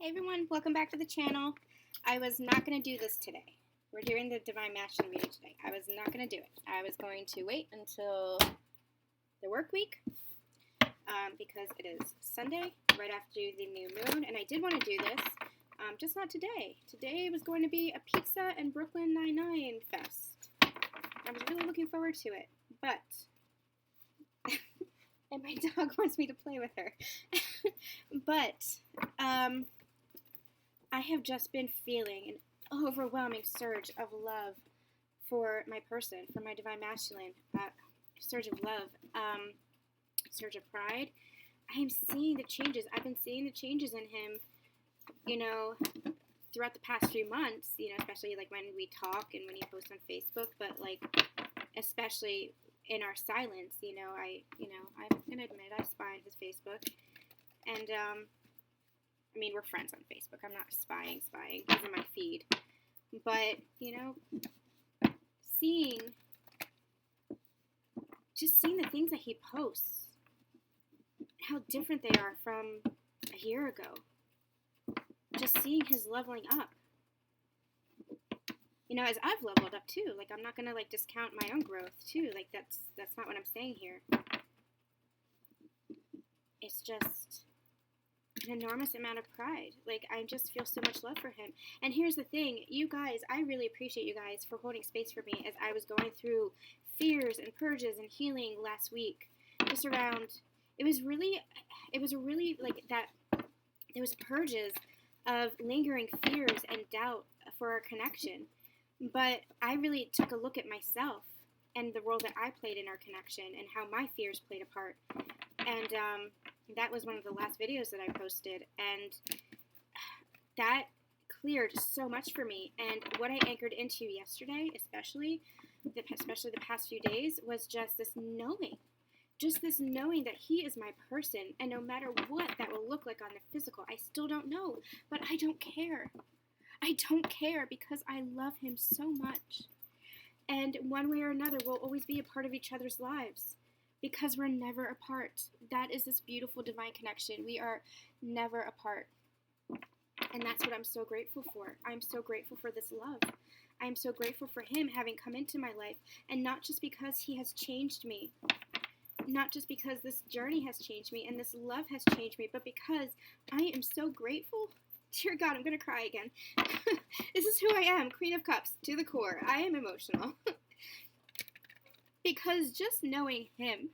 Hey everyone, welcome back to the channel. I was not going to do this today. We're doing the Divine Masculine reading today. I was not going to do it. I was going to wait until the work week because it is Sunday, right after the new moon, and I did want to do this, just not today. Today was going to be a pizza and Brooklyn Nine-Nine fest. I was really looking forward to it, but... and my dog wants me to play with her. But, I have just been feeling an overwhelming surge of love for my person, for my Divine Masculine. Surge of love, surge of pride. I am seeing the changes. I've been seeing the changes in him, throughout the past few months, especially like when we talk and when he posts on Facebook, but like, especially in our silence, I'm going to admit I spy on his Facebook. And, we're friends on Facebook. I'm not spying. He's in my feed. But, seeing the things that he posts, how different they are from a year ago. Just seeing his leveling up. As I've leveled up too. Like, I'm not going to, discount my own growth too. Like, that's not what I'm saying here. It's just... an enormous amount of pride. Like, I just feel so much love for him. And here's the thing, you guys, I really appreciate you guys for holding space for me as I was going through fears and purges and healing last week. Just around, it was really like that, there was purges of lingering fears and doubt for our connection. But I really took a look at myself and the role that I played in our connection and how my fears played a part. And, that was one of the last videos that I posted, and that cleared so much for me. And what I anchored into yesterday, especially the past few days, was just this knowing that he is my person, and no matter what that will look like on the physical, I still don't know, but I don't care. I don't care because I love him so much. And one way or another, we'll always be a part of each other's lives. Because we're never apart. That is this beautiful divine connection. We are never apart. And that's what I'm so grateful for. I'm so grateful for this love. I'm so grateful for him having come into my life. And not just because he has changed me. Not just because this journey has changed me and this love has changed me. But because I am so grateful. Dear God, I'm going to cry again. This is who I am. Queen of Cups to the core. I am emotional. Because just knowing him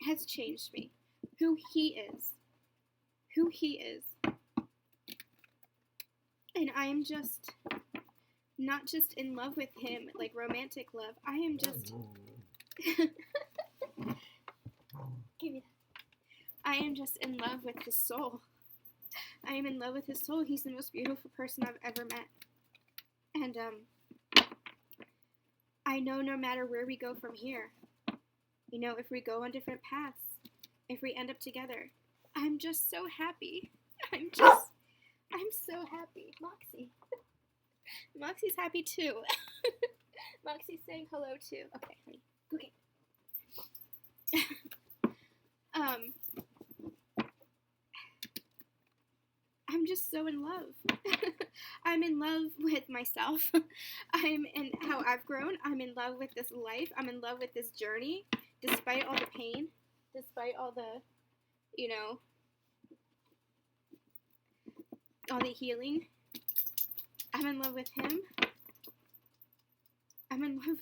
has changed me. Who he is. And I am just, not just in love with him, like romantic love. I am just, give me that. I am just in love with his soul. I am in love with his soul. He's the most beautiful person I've ever met. And, I know no matter where we go from here, if we go on different paths, if we end up together, I'm just so happy. I'm so happy. Moxie's happy too. Moxie's saying hello too. Okay, honey. Okay. I'm just so in love. I'm in love with myself. I'm in how I've grown. I'm in love with this life. I'm in love with this journey, despite all the pain, despite all the, all the healing. I'm in love with him. I'm in love.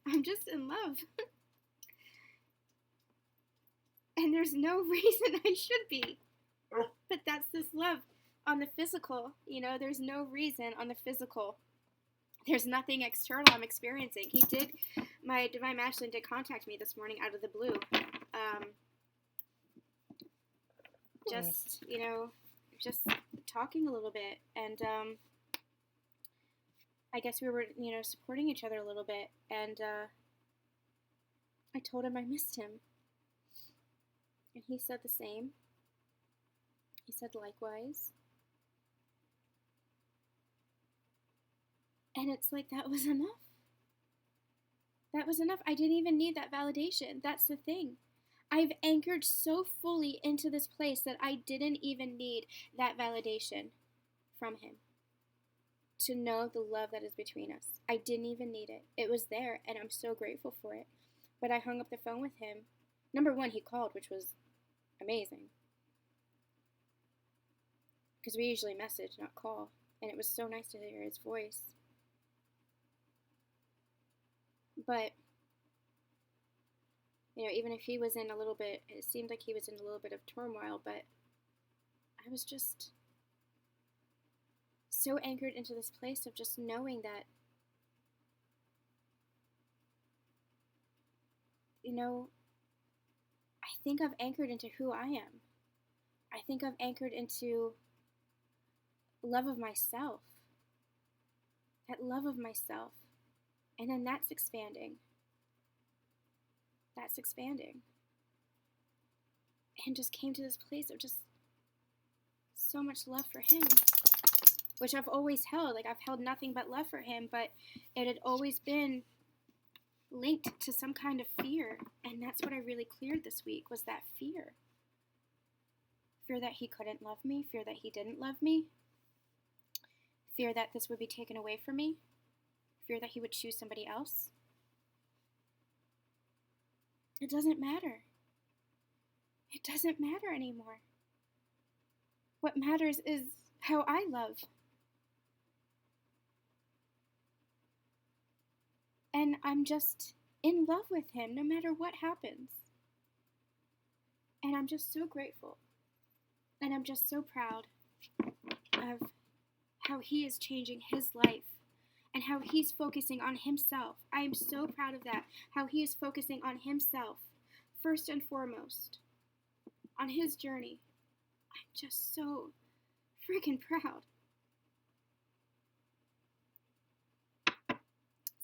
I'm just in love. And there's no reason I should be. But that's this love. On the physical, there's no reason on the physical. There's nothing external I'm experiencing. My Divine Masculine did contact me this morning out of the blue. Just talking a little bit. And I guess we were, supporting each other a little bit. And I told him I missed him. And he said the same. He said likewise. And it's like, that was enough. That was enough. I didn't even need that validation. That's the thing. I've anchored so fully into this place that I didn't even need that validation from him to know the love that is between us. I didn't even need it. It was there, and I'm so grateful for it. But I hung up the phone with him. Number one, he called, which was amazing. Because we usually message, not call. And it was so nice to hear his voice. But, even if he was in a little bit, it seemed like he was in a little bit of turmoil, but I was just so anchored into this place of just knowing that, I think I've anchored into who I am. I think I've anchored into love of myself. That love of myself. And then that's expanding. That's expanding. And just came to this place of just so much love for him, which I've always held. Like, I've held nothing but love for him, but it had always been linked to some kind of fear. And that's what I really cleared this week, was that fear. Fear that he couldn't love me, fear that he didn't love me, fear that this would be taken away from me, fear that he would choose somebody else. It doesn't matter. It doesn't matter anymore. What matters is how I love. And I'm just in love with him no matter what happens. And I'm just so grateful. And I'm just so proud of how he is changing his life and how he's focusing on himself. I am so proud of that, how he is focusing on himself first and foremost, on his journey. I'm just so freaking proud.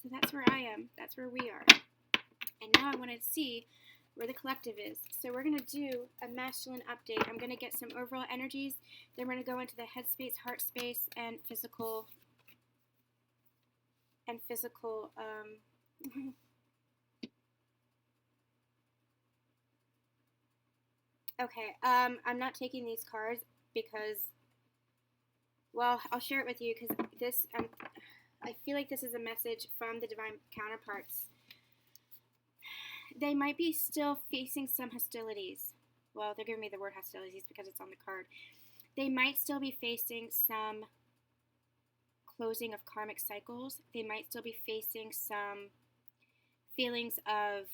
So that's where I am. That's where we are. And now I want to see where the collective is. So we're going to do a masculine update. I'm going to get some overall energies. Then we're going to go into the head space, heart space, and physical. Okay, I'm not taking these cards because, well, I'll share it with you because this, I feel like this is a message from the divine counterparts. They might be still facing some hostilities. Well, they're giving me the word hostilities because it's on the card. They might still be facing some closing of karmic cycles. They might still be facing some feelings of,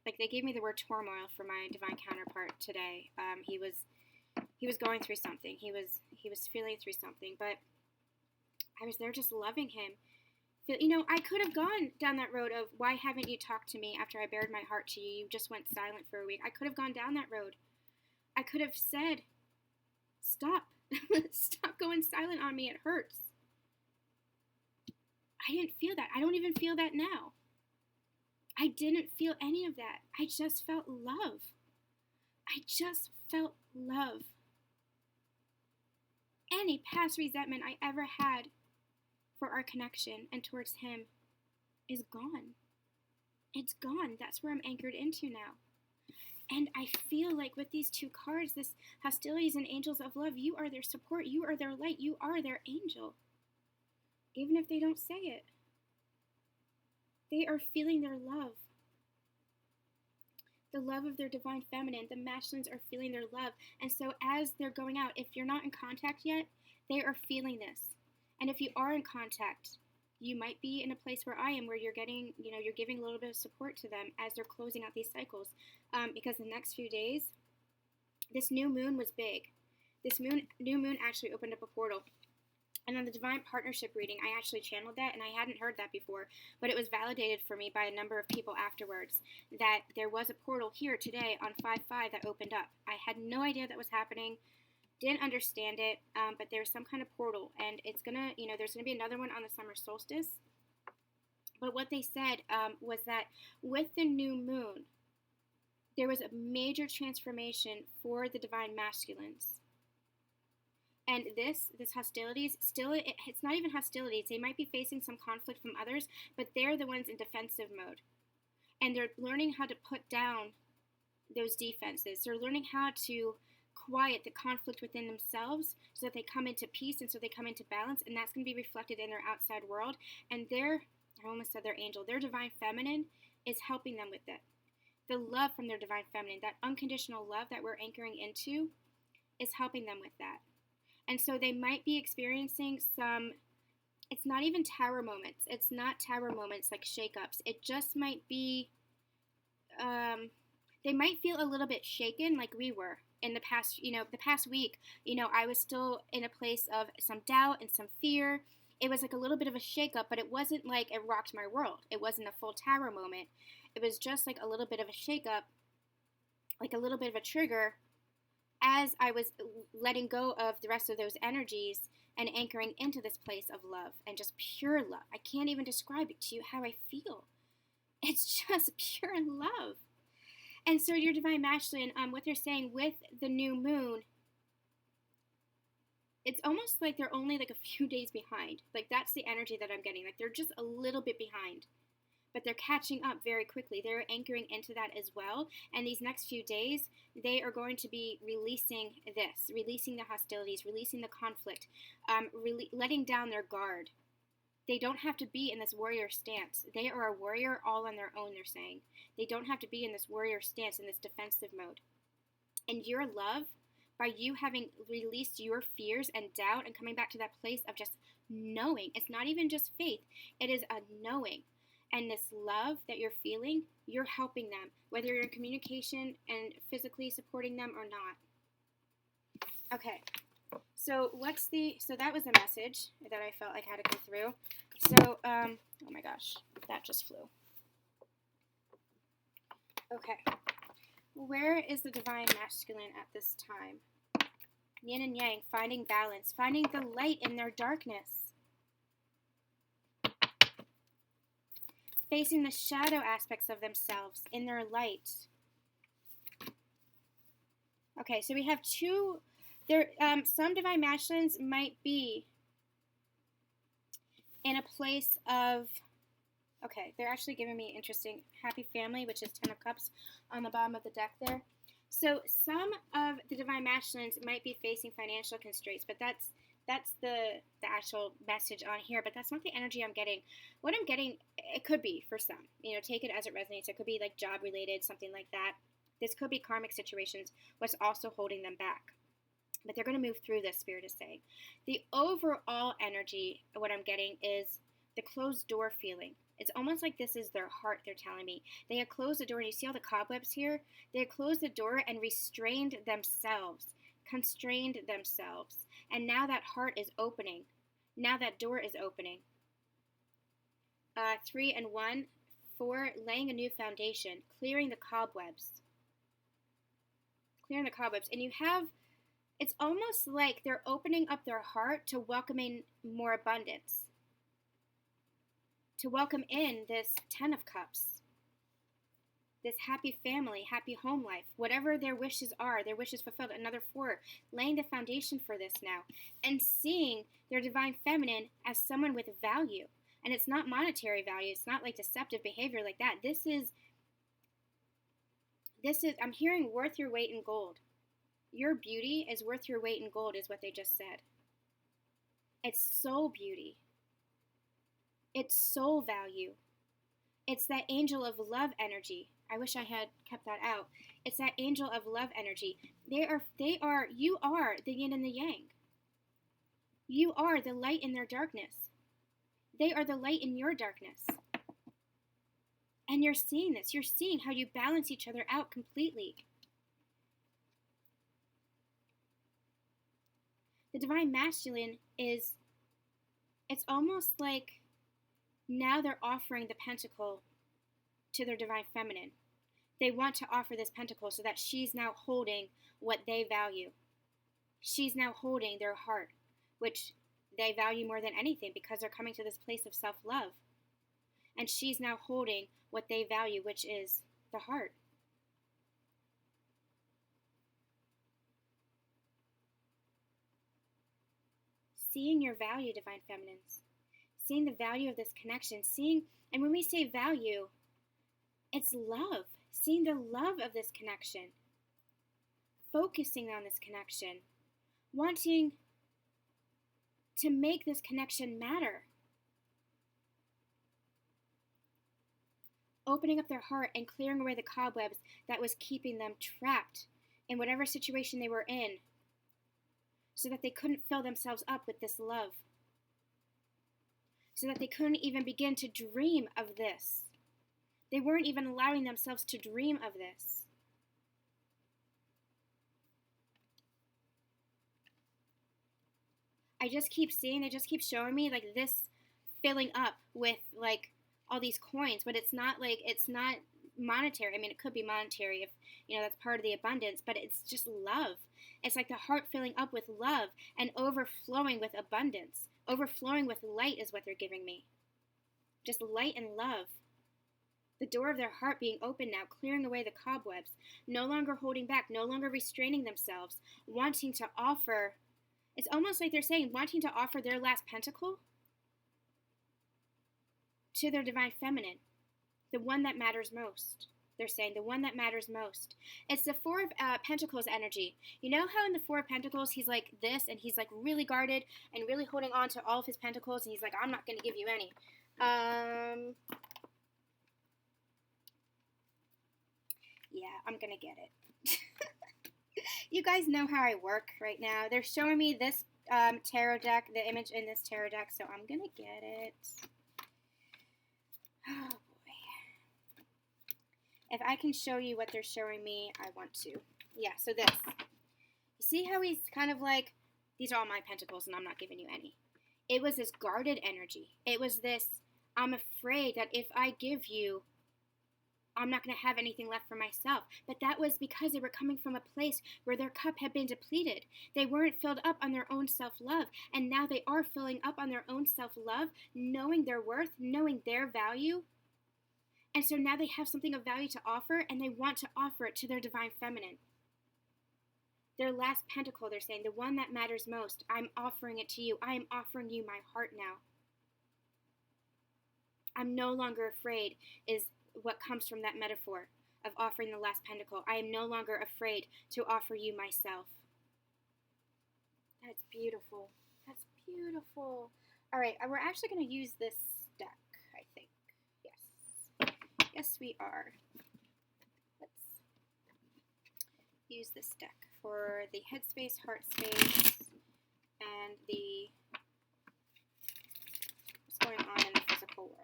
like, they gave me the word turmoil for my divine counterpart today. He was going through something. He was feeling through something, but I was there just loving him. I could have gone down that road of, why haven't you talked to me after I bared my heart to you? You just went silent for a week. I could have gone down that road. I could have said, stop. Stop going silent on me. It hurts. I didn't feel that. I don't even feel that now. I didn't feel any of that. I just felt love. I just felt love. Any past resentment I ever had for our connection and towards him is gone. It's gone. That's where I'm anchored into now. And I feel like with these two cards, this hostilities and angels of love, you are their support, you are their light, you are their angel. Even if they don't say it. They are feeling their love. The love of their divine feminine. The masculines are feeling their love. And so as they're going out, if you're not in contact yet, they are feeling this. And if you are in contact, you might be in a place where I am, where you're getting, you're giving a little bit of support to them as they're closing out these cycles. Because the next few days, this new moon was big. This new moon actually opened up a portal. And on the divine partnership reading, I actually channeled that, and I hadn't heard that before, but it was validated for me by a number of people afterwards that there was a portal here today on 5/5 that opened up. I had no idea that was happening. Didn't understand it, but there's some kind of portal, and it's gonna, there's gonna be another one on the summer solstice. But what they said was that with the new moon, there was a major transformation for the divine masculines. And this hostilities, still, it's not even hostilities. They might be facing some conflict from others, but they're the ones in defensive mode. And they're learning how to put down those defenses. They're learning how to quiet the conflict within themselves so that they come into peace and so they come into balance, and that's going to be reflected in their outside world. And I almost said their angel, their divine feminine is helping them with it. The love from their divine feminine, that unconditional love that we're anchoring into, is helping them with that. And so they might be experiencing some, it's not even tower moments. It's not tower moments like shakeups. It just might be, they might feel a little bit shaken like we were in the past week. I was still in a place of some doubt and some fear. It was like a little bit of a shakeup, but it wasn't like it rocked my world. It wasn't a full tower moment. It was just like a little bit of a shakeup, like a little bit of a trigger as I was letting go of the rest of those energies and anchoring into this place of love and just pure love. I can't even describe it to you how I feel. It's just pure love. And so your divine masculine, what they're saying with the new moon, it's almost like they're only like a few days behind. Like that's the energy that I'm getting. Like they're just a little bit behind, but they're catching up very quickly. They're anchoring into that as well. And these next few days, they are going to be releasing the hostilities, releasing the conflict, letting down their guard. They don't have to be in this warrior stance. They are a warrior all on their own, they're saying. They don't have to be in this warrior stance, in this defensive mode. And your love, by you having released your fears and doubt and coming back to that place of just knowing, it's not even just faith, it is a knowing. And this love that you're feeling, you're helping them, whether you're in communication and physically supporting them or not. Okay. So that was the message that I felt like I had to go through. So, oh my gosh, that just flew. Okay. Where is the divine masculine at this time? Yin and yang, finding balance, finding the light in their darkness. Facing the shadow aspects of themselves in their light. Okay, so we have two. Some divine masculines might be in a place of, okay, they're actually giving me interesting happy family, which is 10 of Cups on the bottom of the deck there. So some of the divine masculines might be facing financial constraints, but that's the actual message on here, but that's not the energy I'm getting. What I'm getting, it could be for some, take it as it resonates. It could be like job related, something like that. This could be karmic situations, what's also holding them back. But they're going to move through this, Spirit is saying. The overall energy, what I'm getting is the closed door feeling. It's almost like this is their heart, they're telling me. They had closed the door, and you see all the cobwebs here? They had closed the door and restrained themselves, constrained themselves. And now that heart is opening. Now that door is opening. 3 and 1, 4, laying a new foundation, clearing the cobwebs. Clearing the cobwebs. And you have, it's almost like they're opening up their heart to welcoming more abundance. To welcome in this 10 of Cups. This happy family, happy home life. Whatever their wishes are, their wishes fulfilled. Another 4, laying the foundation for this now. And seeing their divine feminine as someone with value. And it's not monetary value. It's not like deceptive behavior like that. This is, I'm hearing worth your weight in gold. Your beauty is worth your weight in gold is what they just said. It's soul beauty. It's soul value. It's that angel of love energy. I wish I had kept that out. It's that angel of love energy. You are the yin and the yang. You are the light in their darkness. They are the light in your darkness. And you're seeing this. You're seeing how you balance each other out completely. The divine masculine is, it's almost like now they're offering the pentacle to their divine feminine. They want to offer this pentacle so that she's now holding what they value. She's now holding their heart, which they value more than anything because they're coming to this place of self-love. And she's now holding what they value, which is the heart. Seeing your value, divine feminines. Seeing the value of this connection. And when we say value, It's love. Seeing the love of this connection. Focusing on this connection. Wanting to make this connection matter. Opening up their heart and clearing away the cobwebs that was keeping them trapped in whatever situation they were in, so that they couldn't fill themselves up with this love, so that they couldn't even begin to dream of this. They weren't even allowing themselves to dream of this. I just keep seeing, they just keep showing me like this filling up with like all these coins, but it's not monetary. I mean, it could be monetary if, that's part of the abundance, but it's just love. It's like the heart filling up with love and overflowing with abundance. Overflowing with light is what they're giving me. Just light and love. The door of their heart being open now, clearing away the cobwebs, no longer holding back, no longer restraining themselves, wanting to offer. It's almost like they're saying, wanting to offer their last pentacle to their divine feminine, the one that matters most. They're saying the one that matters most. It's the Four of Pentacles energy. You know how in the Four of Pentacles he's like this, and he's like really guarded and really holding on to all of his pentacles, and he's like, I'm not going to give you any. Yeah, I'm going to get it. You guys know how I work right now. They're showing me this tarot deck, the image in this tarot deck, so I'm going to get it. Oh, boy. If I can show you what they're showing me, I want to. Yeah, so this. You see how he's kind of like, these are all my pentacles and I'm not giving you any. It was this guarded energy. It was this, I'm afraid that if I give you, I'm not going to have anything left for myself. But that was because they were coming from a place where their cup had been depleted. They weren't filled up on their own self-love. And now they are filling up on their own self-love, knowing their worth, knowing their value. And so now they have something of value to offer, and they want to offer it to their divine feminine. Their last pentacle, they're saying, the one that matters most. I'm offering it to you. I am offering you my heart now. I'm no longer afraid is what comes from that metaphor of offering the last pentacle. I am no longer afraid to offer you myself. That's beautiful. That's beautiful. All right, we're actually going to use this deck, I think. Yes. Yes, we are. Let's use this deck for the head space, heart space, and the what's going on in the physical world.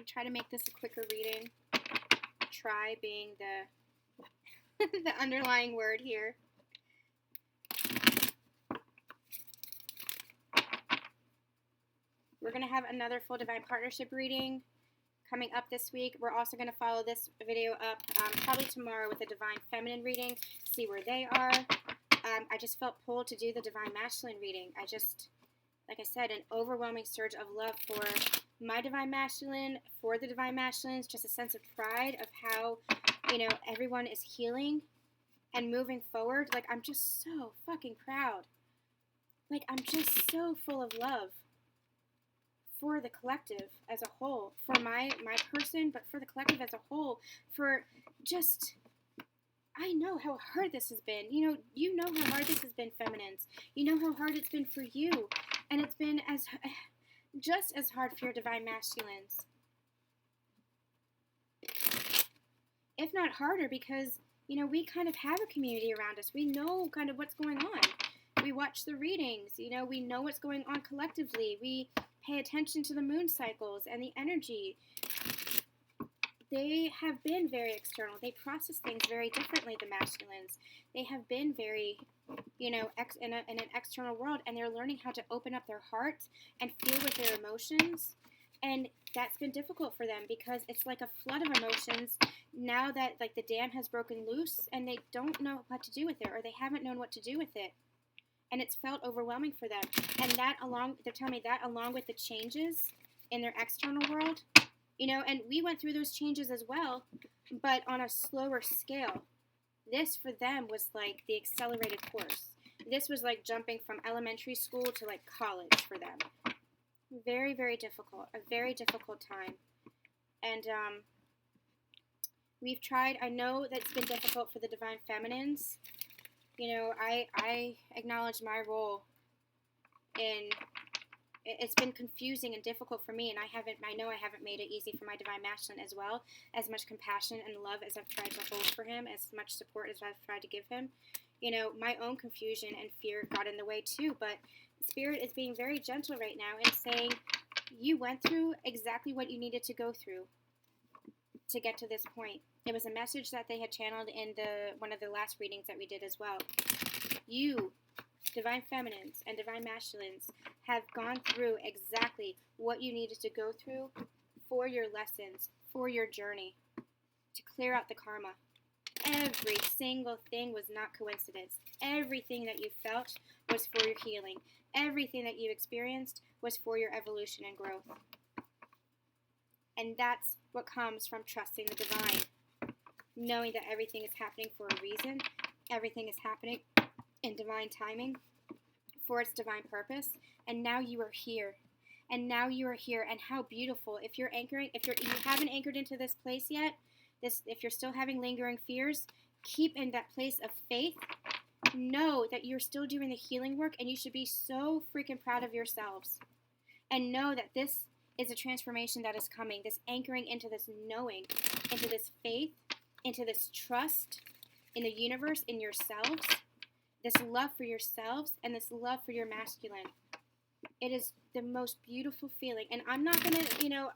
Try to make this a quicker reading. Try being the the underlying word here. We're going to have another full divine partnership reading coming up this week. We're also going to follow this video up probably tomorrow with a divine feminine reading, see where they are. I just felt pulled to do the divine masculine reading. I just, like I said, an overwhelming surge of love for my divine masculine, for the divine masculines, just a sense of pride of how, everyone is healing and moving forward. Like, I'm just so fucking proud. Like, I'm just so full of love for the collective as a whole, for my person, but for the collective as a whole, for just, I know how hard this has been. You know how hard this has been, feminines. You know how hard it's been for you. And it's been just as hard for your divine masculines. If not harder, because, we kind of have a community around us. We know kind of what's going on. We watch the readings. We know what's going on collectively. We pay attention to the moon cycles and the energy. They have been very external. They process things very differently, the masculines. They have been very, in an external world, and they're learning how to open up their hearts and feel with their emotions. And that's been difficult for them because it's like a flood of emotions now that like the dam has broken loose and they don't know what to do with it, or they haven't known what to do with it. And it's felt overwhelming for them. And they're telling me that along with the changes in their external world, and we went through those changes as well, but on a slower scale. This for them was like the accelerated course. This was like jumping from elementary school to like college for them. Very, very difficult. A very difficult time. And we've tried, I know that's been difficult for the divine feminines. You know, I acknowledge my role in, it's been confusing and difficult for me, and I know I haven't made it easy for my divine masculine as well. As much compassion and love as I've tried to hold for him, as much support as I've tried to give him, you know, my own confusion and fear got in the way too. But Spirit is being very gentle right now and saying, you went through exactly what you needed to go through to get to this point. It was a message that they had channeled in one of the last readings that we did as well. You, divine feminines and divine masculines, have gone through exactly what you needed to go through for your lessons, for your journey, to clear out the karma. Every single thing was not coincidence. Everything that you felt was for your healing. Everything that you experienced was for your evolution and growth. And that's what comes from trusting the divine. Knowing that everything is happening for a reason. Everything is happening in divine timing for its divine purpose. And now you are here. And now you are here. And how beautiful. If you're anchoring, if you haven't anchored into this place yet, if you're still having lingering fears, keep in that place of faith. Know that you're still doing the healing work, and you should be so freaking proud of yourselves. And know that this is a transformation that is coming. This anchoring into this knowing, into this faith, into this trust in the universe, in yourselves, this love for yourselves, and this love for your masculine. It is the most beautiful feeling. And I'm not going to,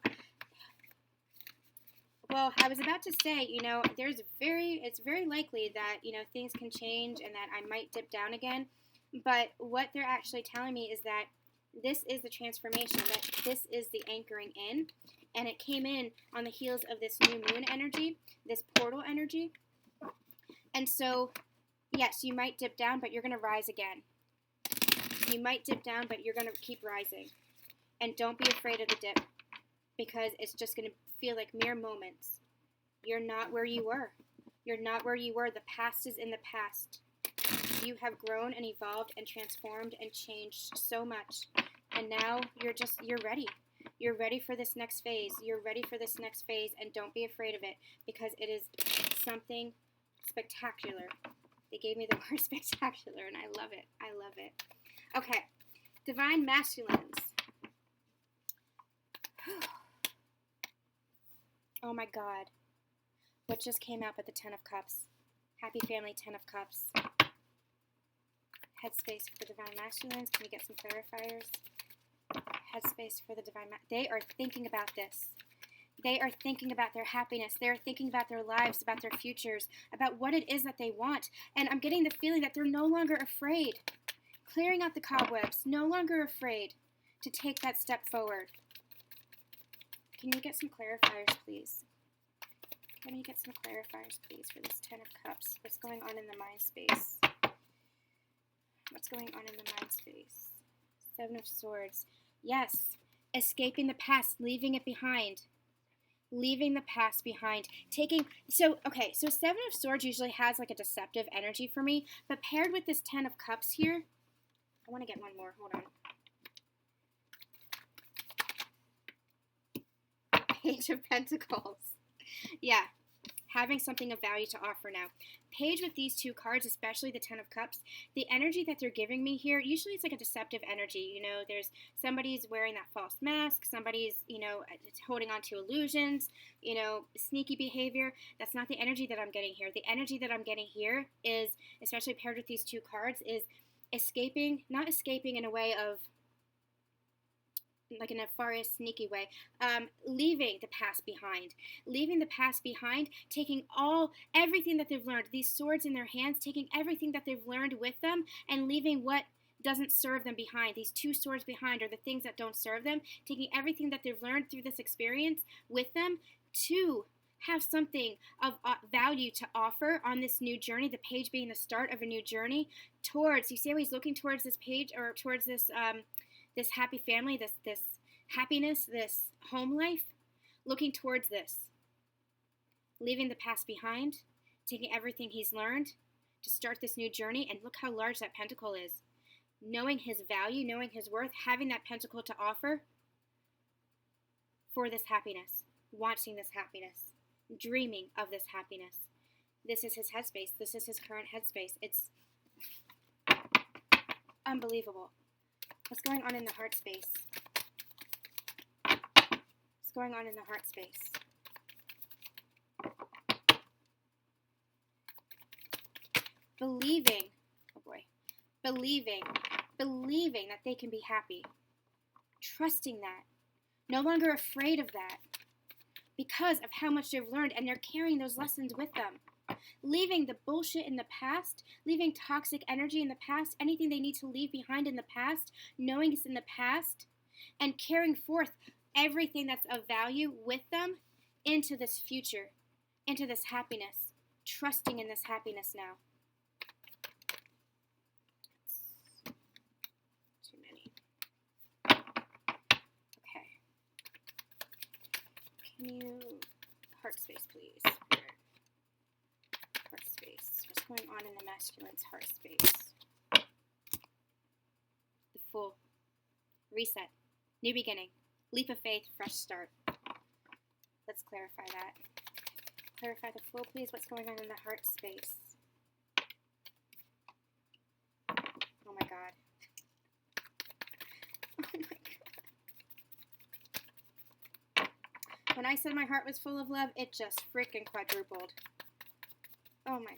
well, I was about to say, it's very likely that, things can change and that I might dip down again. But what they're actually telling me is that this is the transformation, that this is the anchoring in. And it came in on the heels of this new moon energy, this portal energy. And so, yes, you might dip down, but you're going to rise again. You might dip down, but you're going to keep rising. And don't be afraid of the dip, because it's just going to feel like mere moments. You're not where you were. You're not where you were. The past is in the past. You have grown and evolved and transformed and changed so much. And now you're ready. You're ready for this next phase. You're ready for this next phase, and don't be afraid of it, because it is something spectacular. They gave me the word spectacular, and I love it. I love it. Okay, divine masculines. Oh my God. What just came out but the 10 of Cups? Happy family, 10 of Cups. Headspace for divine masculines. Can we get some clarifiers? Headspace for the divine they are thinking about this. They are thinking about their happiness. They're thinking about their lives, about their futures, about what it is that they want. And I'm getting the feeling that they're no longer afraid. Clearing out the cobwebs. No longer afraid to take that step forward. Can you get some clarifiers, please? Can you get some clarifiers, please, for this 10 of Cups? What's going on in the mind space? What's going on in the mind space? 7 of Swords. Yes. Escaping the past. Leaving it behind. Leaving the past behind. So 7 of Swords usually has like a deceptive energy for me. But paired with this 10 of Cups here. I want to get one more. Hold on. Page of Pentacles. Yeah, having something of value to offer now. Page with these two cards, especially the 10 of Cups, the energy that they're giving me here, usually it's like a deceptive energy. There's somebody's wearing that false mask, somebody's, holding on to illusions, sneaky behavior. That's not the energy that I'm getting here. The energy that I'm getting here is, especially paired with these two cards, is escaping, not escaping in a way of, like a nefarious, sneaky way, leaving the past behind, taking everything that they've learned, these swords in their hands, taking everything that they've learned with them, and leaving what doesn't serve them behind. These two swords behind are the things that don't serve them, taking everything that they've learned through this experience with them to have something of value to offer on this new journey, the page being the start of a new journey towards, you see how he's looking towards this page, or towards this, this happy family, this happiness, this home life, looking towards this. Leaving the past behind, taking everything he's learned to start this new journey, and look how large that pentacle is. Knowing his value, knowing his worth, having that pentacle to offer, for this happiness, wanting this happiness, dreaming of this happiness. This is his headspace. This is his current headspace. It's unbelievable. What's going on in the heart space? What's going on in the heart space? Believing, oh boy, believing that they can be happy. Trusting that. No longer afraid of that. Because of how much they've learned, and they're carrying those lessons with them. Leaving the bullshit in the past, leaving toxic energy in the past, anything they need to leave behind in the past, knowing it's in the past, and carrying forth everything that's of value with them into this future, into this happiness, trusting in this happiness now. Too many. Okay. Can you, heart space, please? Heart space. What's going on in the masculine's heart space? The Fool. Reset. New beginning. Leap of faith. Fresh start. Let's clarify that. Clarify the Fool, please. What's going on in the heart space? Oh my God. Oh my God. When I said my heart was full of love, it just freaking quadrupled. Oh my God.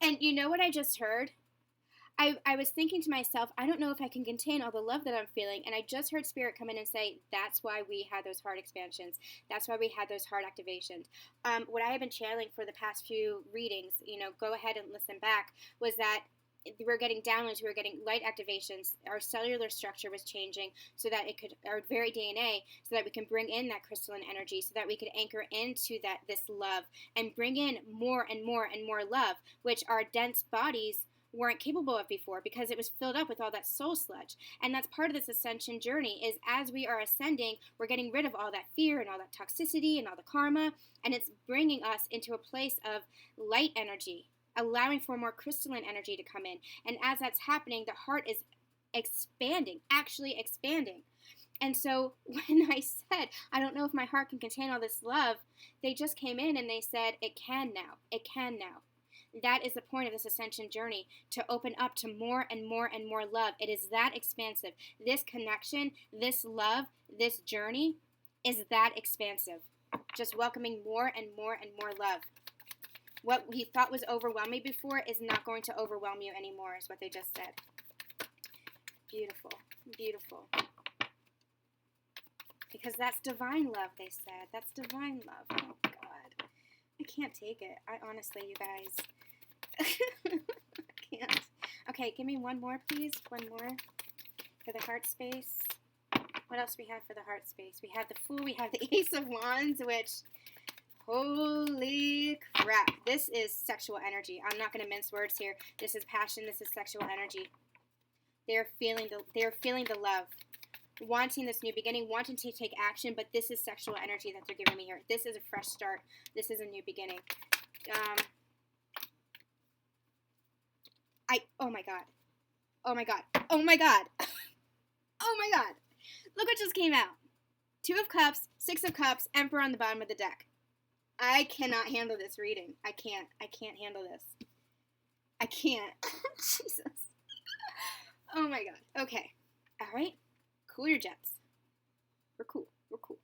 And you know what I just heard? I was thinking to myself, I don't know if I can contain all the love that I'm feeling. And I just heard Spirit come in and say, that's why we had those heart expansions. That's why we had those heart activations. What I have been channeling for the past few readings, go ahead and listen back, was that we're getting downloads, we were getting light activations. Our cellular structure was changing so that it could, our very DNA, so that we can bring in that crystalline energy, so that we could anchor into this love and bring in more and more and more love, which our dense bodies weren't capable of before because it was filled up with all that soul sludge. And that's part of this ascension journey, is as we are ascending, we're getting rid of all that fear and all that toxicity and all the karma, and it's bringing us into a place of light energy, allowing for more crystalline energy to come in. And as that's happening, the heart is expanding, actually expanding. And so when I said, I don't know if my heart can contain all this love, they just came in and they said, it can now. It can now. That is the point of this ascension journey, to open up to more and more and more love. It is that expansive. This connection, this love, this journey is that expansive. Just welcoming more and more and more love. What we thought was overwhelming before is not going to overwhelm you anymore, is what they just said. Beautiful, beautiful. Because that's divine love, they said. That's divine love. Oh, God. I can't take it. I honestly, you guys. I can't. Okay, give me one more, please. One more for the heart space. What else do we have for the heart space? We have the Fool. We have the Ace of Wands, which, holy crap. This is sexual energy. I'm not going to mince words here. This is passion. This is sexual energy. They're feeling the love. Wanting this new beginning, wanting to take action, but this is sexual energy that they're giving me here. This is a fresh start. This is a new beginning. Oh my God. Oh my God. Oh my God. Oh my God. Look what just came out. 2 of Cups, 6 of Cups, Emperor on the bottom of the deck. I cannot handle this reading. I can't handle this. I can't. Jesus. Oh my God. Okay. All right. Cool your jets. We're cool. We're cool.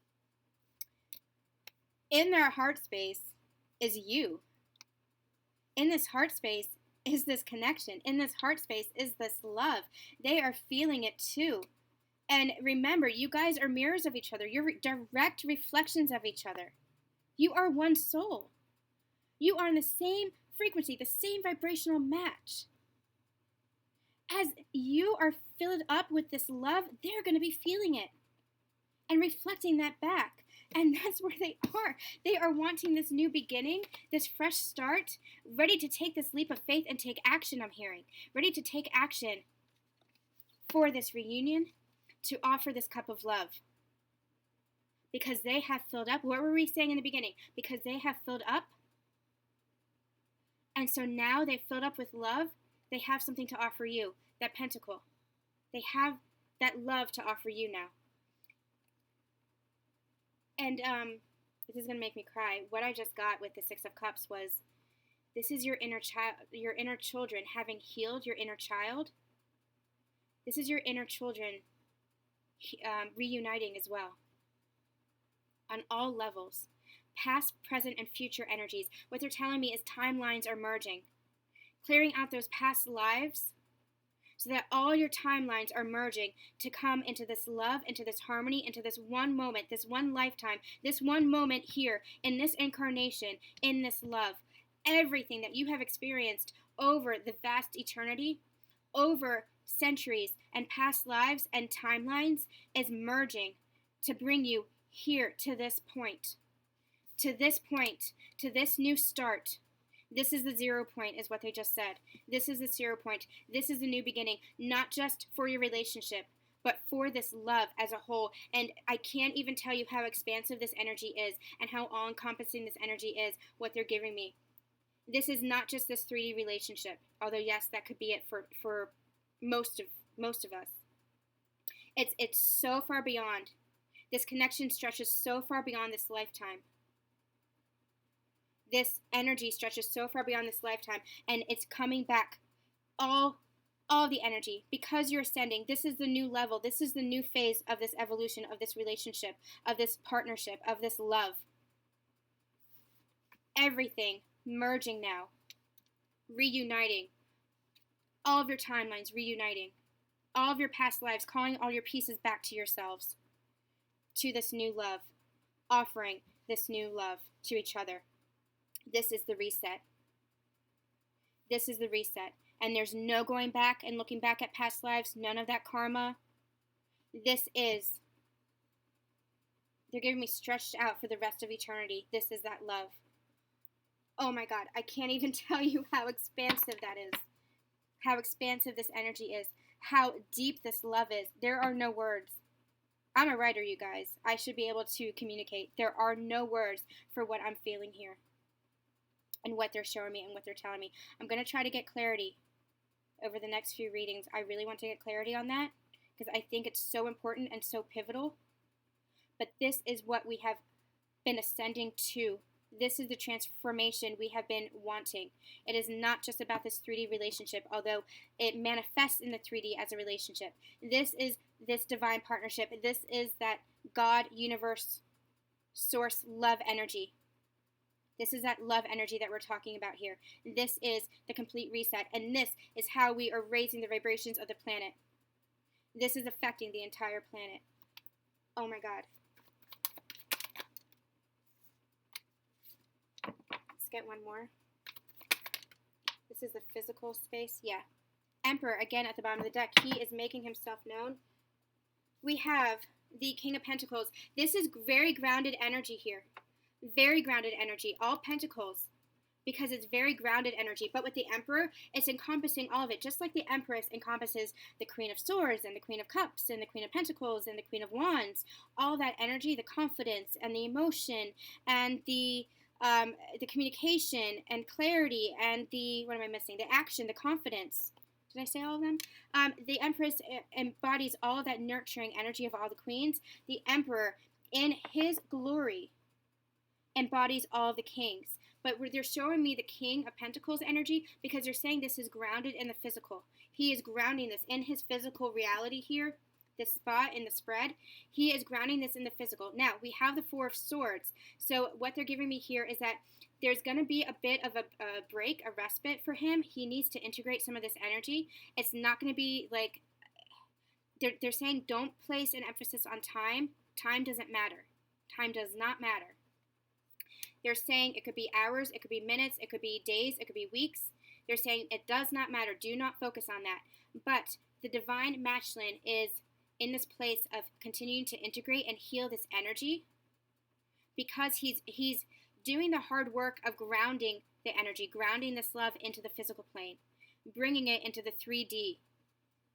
In their heart space is you. In this heart space is this connection. In this heart space is this love. They are feeling it too. And remember, you guys are mirrors of each other. You're direct reflections of each other. You are one soul. You are in the same frequency, the same vibrational match. As you are filled up with this love, they're going to be feeling it and reflecting that back. And that's where they are. They are wanting this new beginning, this fresh start, ready to take this leap of faith and take action, I'm hearing. Ready to take action for this reunion, to offer this cup of love. Because they have filled up. What were we saying in the beginning? Because they have filled up. And so now they've filled up with love. They have something to offer you. That pentacle. They have that love to offer you now. And this is going to make me cry. What I just got with the Six of Cups was, this is your inner child, your inner children having healed your inner child. This is your inner children reuniting as well on all levels. Past, present, and future energies. What they're telling me is timelines are merging. Clearing out those past lives so that all your timelines are merging to come into this love, into this harmony, into this one moment, this one lifetime, this one moment here, in this incarnation, in this love. Everything that you have experienced over the vast eternity, over centuries and past lives and timelines is merging to bring you here to this point, to this point, to this new start. This is the 0 point, is what they just said. This is the 0 point. This is the new beginning, not just for your relationship, but for this love as a whole. And I can't even tell you how expansive this energy is and how all-encompassing this energy is, what they're giving me. This is not just this 3D relationship, although yes, that could be it for most of us. It's so far beyond. This connection stretches so far beyond this lifetime. This energy stretches so far beyond this lifetime, and it's coming back, all the energy, because you're ascending. This is the new level. This is the new phase of this evolution, of this relationship, of this partnership, of this love. Everything merging now, reuniting, all of your timelines reuniting, all of your past lives, calling all your pieces back to yourselves, to this new love, offering this new love to each other. This is the reset. This is the reset. And there's no going back and looking back at past lives, none of that karma. This is, they're giving me stretched out for the rest of eternity. This is that love. Oh my God, I can't even tell you how expansive that is. How expansive this energy is. How deep this love is. There are no words. I'm a writer, you guys. I should be able to communicate. There are no words for what I'm feeling here and what they're showing me and what they're telling me. I'm going to try to get clarity over the next few readings. I really want to get clarity on that because I think it's so important and so pivotal. But this is what we have been ascending to. This is the transformation we have been wanting. It is not just about this 3D relationship, although it manifests in the 3D as a relationship. This is this divine partnership. This is that God, universe, source, love energy. This is that love energy that we're talking about here. This is the complete reset, and this is how we are raising the vibrations of the planet. This is affecting the entire planet. Oh my God. Let's get one more. This is the physical space. Yeah. Emperor, again at the bottom of the deck. He is making himself known. We have the King of Pentacles. This is very grounded energy here. Very grounded energy. All pentacles. Because it's very grounded energy. But with the Emperor, it's encompassing all of it. Just like the Empress encompasses the Queen of Swords and the Queen of Cups and the Queen of Pentacles and the Queen of Wands. All that energy, the confidence and the emotion and the communication and clarity and the, what am I missing? The action, the confidence. Did I say all of them? The Empress embodies all of that nurturing energy of all the queens. The Emperor, in his glory, embodies all of the kings. But they're showing me the King of Pentacles energy because they're saying this is grounded in the physical. He is grounding this in his physical reality here, this spot in the spread. He is grounding this in the physical. Now, we have the Four of Swords. So what they're giving me here is that there's going to be a bit of a break, a respite for him. He needs to integrate some of this energy. It's not going to be like, they're saying don't place an emphasis on time. Time doesn't matter. Time does not matter. They're saying it could be hours, it could be minutes, it could be days, it could be weeks. They're saying it does not matter. Do not focus on that. But the divine masculine is in this place of continuing to integrate and heal this energy because he's doing the hard work of grounding the energy, grounding this love into the physical plane, bringing it into the 3D.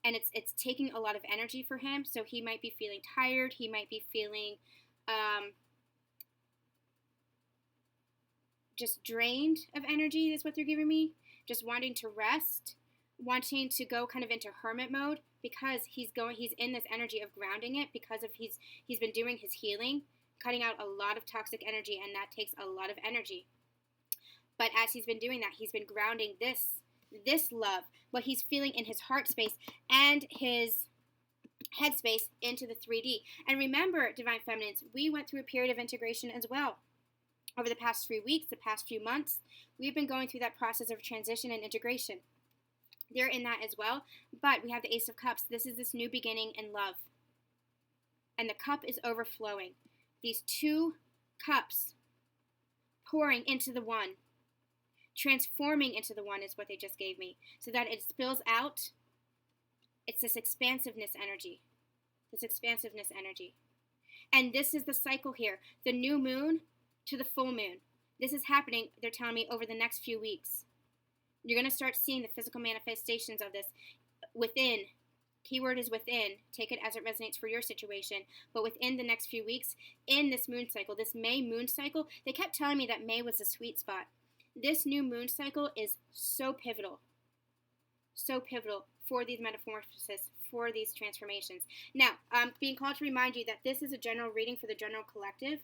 And it's taking a lot of energy for him, so he might be feeling tired, he might be feeling just drained of energy is what they're giving me. Just wanting to rest, wanting to go kind of into hermit mode. because he's in this energy of grounding it, because of he's been doing his healing, cutting out a lot of toxic energy, and that takes a lot of energy. But as he's been doing that, he's been grounding this love, what he's feeling in his heart space and his head space into the 3D. And remember, Divine Feminines, we went through a period of integration as well. Over the past 3 weeks, the past few months, we've been going through that process of transition and integration. They're in that as well, but we have the Ace of Cups. This is this new beginning in love. And the cup is overflowing. These 2 cups pouring into the one, transforming into the one is what they just gave me, so that it spills out. It's this expansiveness energy. And this is the cycle here. The new moon to the full moon. This is happening, they're telling me, over the next few weeks. You're going to start seeing the physical manifestations of this within. Keyword is within. Take it as it resonates for your situation. But within the next few weeks, in this moon cycle, this May moon cycle, they kept telling me that May was the sweet spot. This new moon cycle is so pivotal for these metamorphoses, for these transformations. Now, I'm being called to remind you that this is a general reading for the general collective,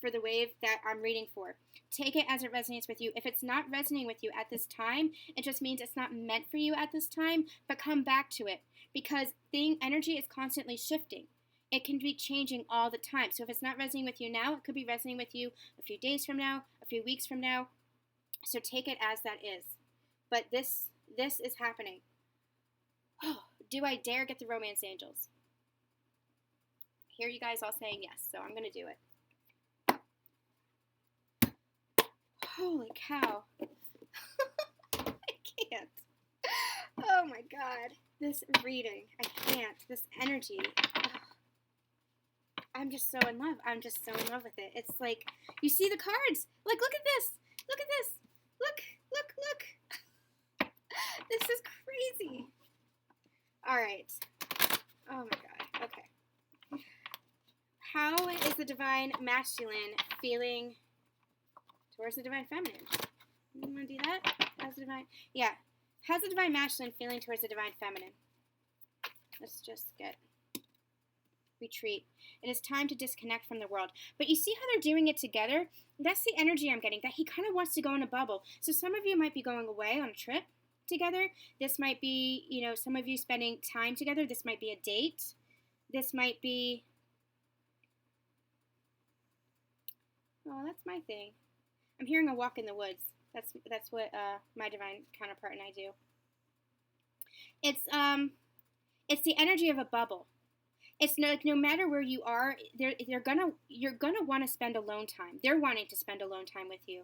for the wave that I'm reading for. Take it as it resonates with you. If it's not resonating with you at this time, it just means it's not meant for you at this time, but come back to it, because energy is constantly shifting. It can be changing all the time. So if it's not resonating with you now, it could be resonating with you a few days from now, a few weeks from now. So take it as that is. But this is happening. Oh, do I dare get the romance angels? Hear you guys all saying yes, so I'm going to do it. Holy cow. I can't. Oh my God. This reading. I can't. This energy. I'm just so in love. I'm just so in love with it. It's like, you see the cards. Like, look at this. Look at this. Look. This is crazy. All right. Oh my God. Okay. How is the divine masculine feeling towards the divine feminine? You want to do that? How's the divine masculine feeling towards the divine feminine? Let's just get retreat. It is time to disconnect from the world. But you see how they're doing it together? That's the energy I'm getting, that he kind of wants to go in a bubble. So some of you might be going away on a trip together. This might be, some of you spending time together. This might be a date. This might be, oh, that's my thing. I'm hearing a walk in the woods. That's what my divine counterpart and I do. It's the energy of a bubble. It's no matter where you are, you're gonna want to spend alone time. They're wanting to spend alone time with you.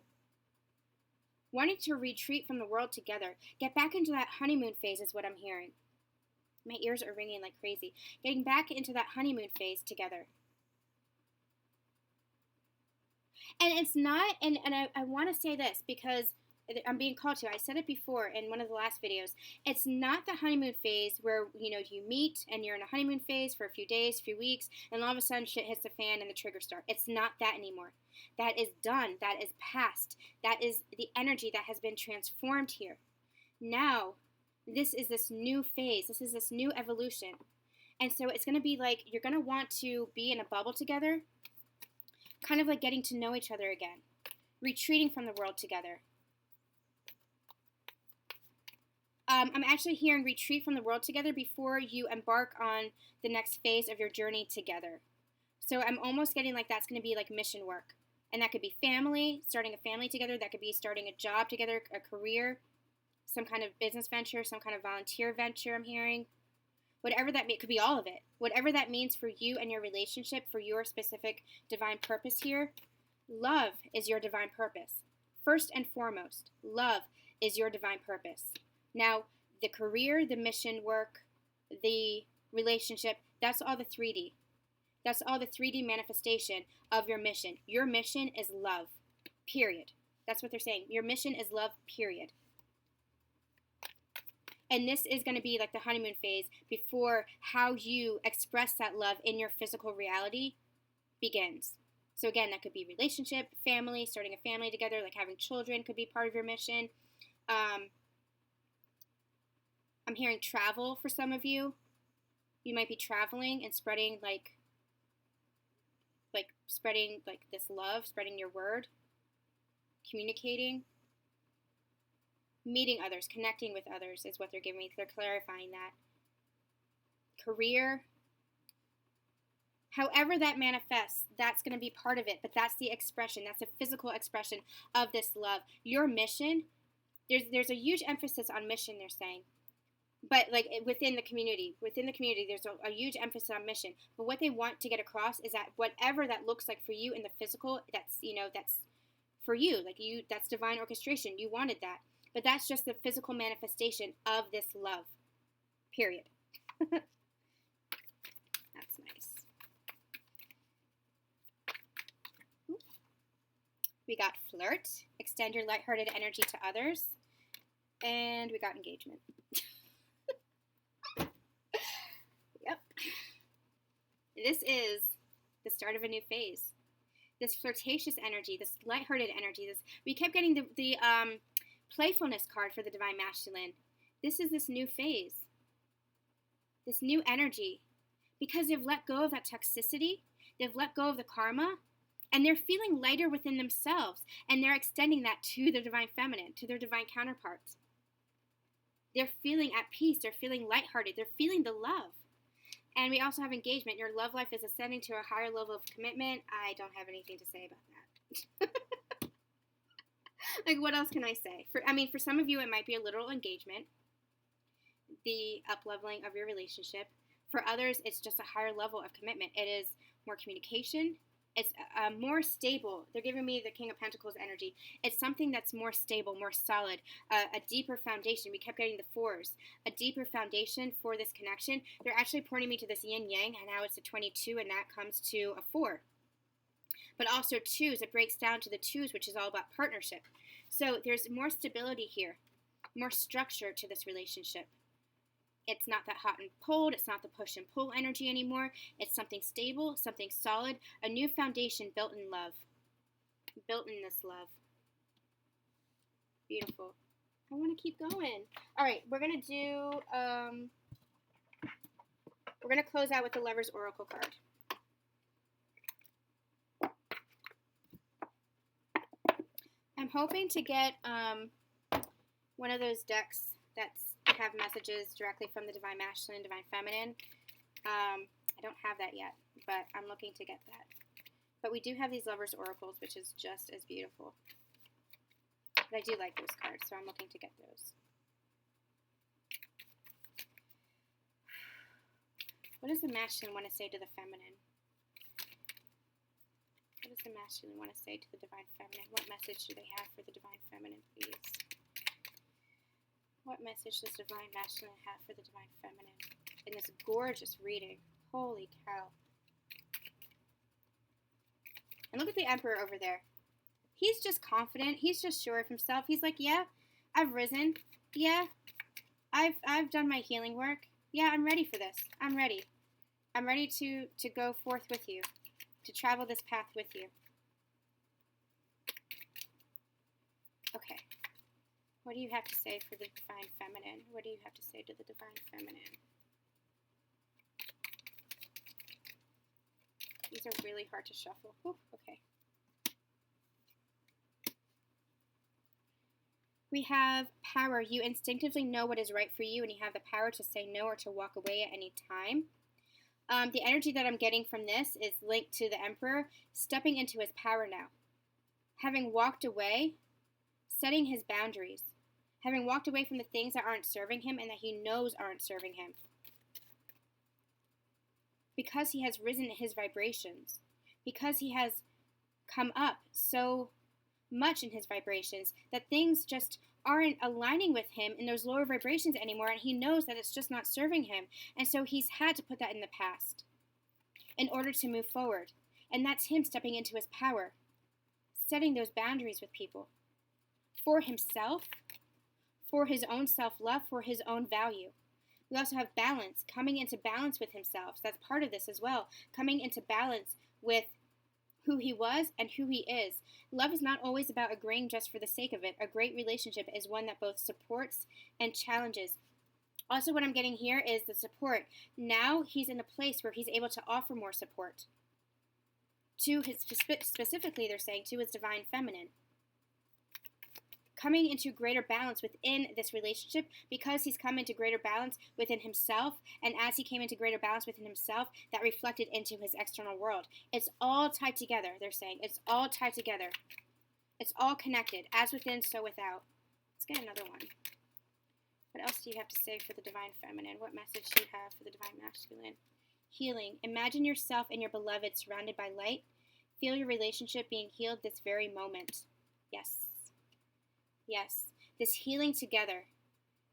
Wanting to retreat from the world together. Get back into that honeymoon phase is what I'm hearing. My ears are ringing like crazy. Getting back into that honeymoon phase together. And it's not, and I want to say this because I'm being called to. I said it before in one of the last videos. It's not the honeymoon phase where, you meet and you're in a honeymoon phase for a few days, few weeks, and all of a sudden shit hits the fan and the trigger start. It's not that anymore. That is done. That is past. That is the energy that has been transformed here. Now, this is this new phase. This is this new evolution. And so it's going to be like you're going to want to be in a bubble together, kind of like getting to know each other again, retreating from the world together. I'm actually hearing retreat from the world together before you embark on the next phase of your journey together. So I'm almost getting like that's going to be like mission work. And that could be family, starting a family together. That could be starting a job together, a career, some kind of business venture, some kind of volunteer venture I'm hearing. Whatever that means, could be all of it. Whatever that means for you and your relationship, for your specific divine purpose here, love is your divine purpose. First and foremost, love is your divine purpose. Now, the career, the mission work, the relationship, that's all the 3D. That's all the 3D manifestation of your mission. Your mission is love, period. That's what they're saying. Your mission is love, period. And this is going to be like the honeymoon phase before how you express that love in your physical reality begins. So again, that could be relationship, family, starting a family together, like having children could be part of your mission. I'm hearing travel for some of you. You might be traveling and spreading spreading like this love, spreading your word, communicating, meeting others, connecting with others is what they're giving me. They're clarifying that. Career, however that manifests, that's going to be part of it, but that's the expression. That's a physical expression of this love. Your mission, there's a huge emphasis on mission, they're saying. But like within the community, there's a huge emphasis on mission. But what they want to get across is that whatever that looks like for you in the physical, that's for you. Like that's divine orchestration. You wanted that. But that's just the physical manifestation of this love. Period. That's nice. We got flirt, extend your lighthearted energy to others, and we got engagement. Yep. This is the start of a new phase. This flirtatious energy, this lighthearted energy, we kept getting the playfulness card for the Divine Masculine. This is this new phase, this new energy, because they've let go of that toxicity, they've let go of the karma, and they're feeling lighter within themselves, and they're extending that to the Divine Feminine, to their divine counterparts. They're feeling at peace, they're feeling lighthearted, they're feeling the love. And we also have engagement. Your love life is ascending to a higher level of commitment. I don't have anything to say about that. Like, what else can I say? For some of you, it might be a literal engagement, the up-leveling of your relationship. For others, it's just a higher level of commitment. It is more communication. It's more stable. They're giving me the King of Pentacles energy. It's something that's more stable, more solid, a deeper foundation. We kept getting the fours. A deeper foundation for this connection. They're actually pointing me to this yin-yang, and now it's a 22, and that comes to a 4. But also twos, it breaks down to the twos, which is all about partnership. So there's more stability here, more structure to this relationship. It's not that hot and cold. It's not the push and pull energy anymore. It's something stable, something solid, a new foundation built in love, built in this love. Beautiful. I want to keep going. All right, we're going to do, we're going to close out with the Lover's Oracle card. I'm hoping to get one of those decks that's have messages directly from the Divine Masculine, Divine Feminine. I don't have that yet, but I'm looking to get that. But we do have these Lovers Oracles, which is just as beautiful. But I do like those cards, so I'm looking to get those. What does the Masculine want to say to the Feminine? What does the Masculine want to say to the Divine Feminine? What message do they have for the Divine Feminine, please? What message does Divine Masculine have for the Divine Feminine in this gorgeous reading? Holy cow. And look at the Emperor over there. He's just confident. He's just sure of himself. He's like, yeah, I've risen. Yeah, I've done my healing work. Yeah, I'm ready for this. I'm ready. I'm ready to go forth with you, to travel this path with you. Okay. What do you have to say for the Divine Feminine? What do you have to say to the Divine Feminine? These are really hard to shuffle. Ooh, okay. We have power. You instinctively know what is right for you, and you have the power to say no or to walk away at any time. The energy that I'm getting from this is linked to the Emperor stepping into his power now. Having walked away, setting his boundaries. Having walked away from the things that aren't serving him and that he knows aren't serving him. Because he has risen in his vibrations. Because he has come up so much in his vibrations that things just aren't aligning with him in those lower vibrations anymore, and he knows that it's just not serving him. And so he's had to put that in the past in order to move forward. And that's him stepping into his power. Setting those boundaries with people. For himself. For his own self-love, for his own value. We also have balance, coming into balance with himself. So that's part of this as well. Coming into balance with who he was and who he is. Love is not always about agreeing just for the sake of it. A great relationship is one that both supports and challenges Also, what I'm getting here is the support. Now he's in a place where he's able to offer more support to his, specifically they're saying, to his divine feminine. Coming into greater balance within this relationship, because he's come into greater balance within himself, and as he came into greater balance within himself, that reflected into his external world. It's all tied together, they're saying. It's all tied together. It's all connected. As within, so without. Let's get another one. What else do you have to say for the divine feminine? What message do you have for the divine masculine? Healing. Imagine yourself and your beloved surrounded by light. Feel your relationship being healed this very moment. Yes. Yes. This healing together.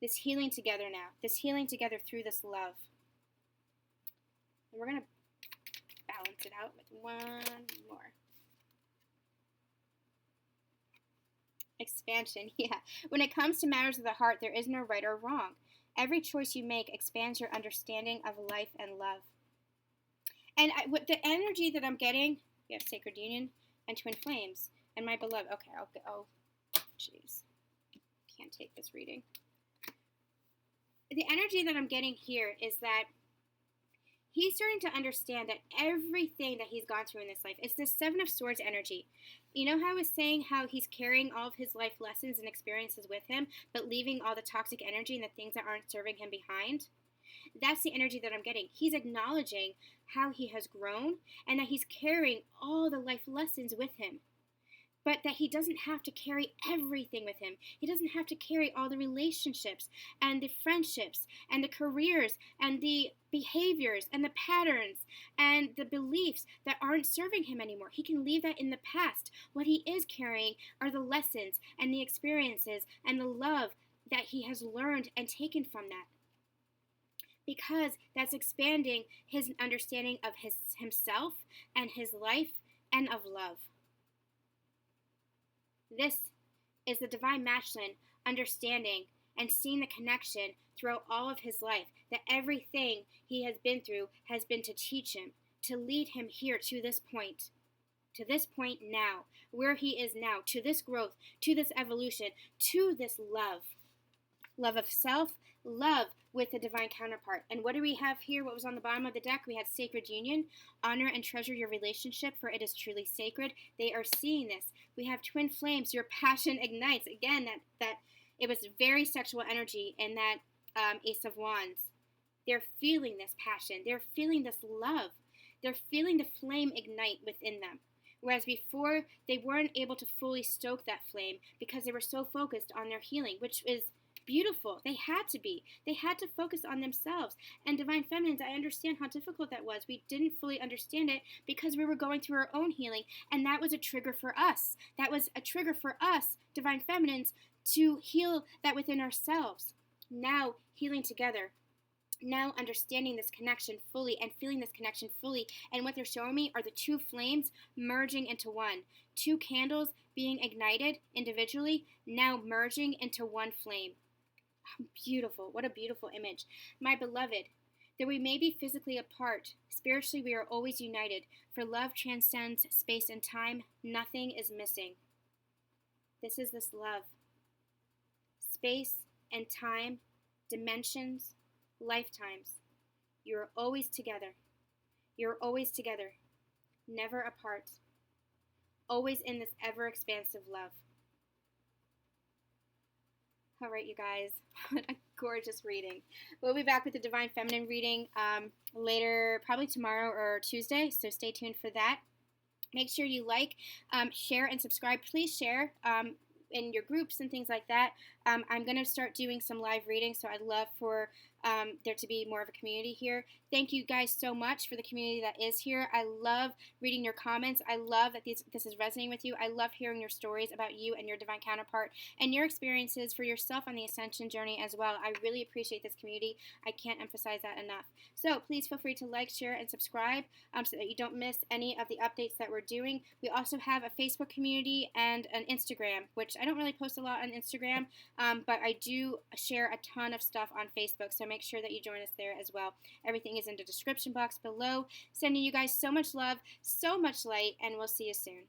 This healing together now. This healing together through this love. And we're going to balance it out with one more. Expansion. Yeah. When it comes to matters of the heart, there is no right or wrong. Every choice you make expands your understanding of life and love. And with the energy that I'm getting, we have sacred union and twin flames and my beloved. Okay, oh, jeez, can't take this reading. The energy that I'm getting here is that he's starting to understand that everything that he's gone through in this life, it's this Seven of Swords energy. You know how I was saying how he's carrying all of his life lessons and experiences with him, but leaving all the toxic energy and the things that aren't serving him behind? That's the energy that I'm getting. He's acknowledging how he has grown and that he's carrying all the life lessons with him. But that he doesn't have to carry everything with him. He doesn't have to carry all the relationships and the friendships and the careers and the behaviors and the patterns and the beliefs that aren't serving him anymore. He can leave that in the past. What he is carrying are the lessons and the experiences and the love that he has learned and taken from that. Because that's expanding his understanding of himself and his life and of love. This is the divine masculine understanding and seeing the connection throughout all of his life, that everything he has been through has been to teach him, to lead him here to this point now, where he is now, to this growth, to this evolution, to this love. Love of self, love with the divine counterpart. And what do we have here? What was on the bottom of the deck? We had sacred union. Honor and treasure your relationship, for it is truly sacred. They are seeing this. We have twin flames. Your passion ignites. Again, that it was very sexual energy in that Ace of Wands. They're feeling this passion. They're feeling this love. They're feeling the flame ignite within them. Whereas before, they weren't able to fully stoke that flame because they were so focused on their healing, which is beautiful. They had to be. They had to focus on themselves. And divine feminines, I understand how difficult that was. We didn't fully understand it because we were going through our own healing. And that was a trigger for us. That was a trigger for us, divine feminines, to heal that within ourselves. Now, healing together. Now understanding this connection fully and feeling this connection fully. And what they're showing me are the two flames merging into one. Two candles being ignited individually, now merging into one flame. Beautiful. What a beautiful image. My beloved, though we may be physically apart, spiritually we are always united. For love transcends space and time. Nothing is missing. This is this love. Space and time, dimensions, lifetimes. You're always together. You're always together. Never apart. Always in this ever-expansive love. All right, you guys. What a gorgeous reading. We'll be back with the Divine Feminine reading later, probably tomorrow or Tuesday, so stay tuned for that. Make sure you like, share, and subscribe. Please share in your groups and things like that. I'm going to start doing some live readings, so I'd love for there to be more of a community here. Thank you guys so much for the community that is here. I love reading your comments. I love that this is resonating with you. I love hearing your stories about you and your divine counterpart and your experiences for yourself on the ascension journey as well. I really appreciate this community. I can't emphasize that enough. So please feel free to like, share, and subscribe so that you don't miss any of the updates that we're doing. We also have a Facebook community and an Instagram, which I don't really post a lot on Instagram, but I do share a ton of stuff on Facebook, so make sure that you join us there as well. Everything is in the description box below. Sending you guys so much love, so much light, and we'll see you soon.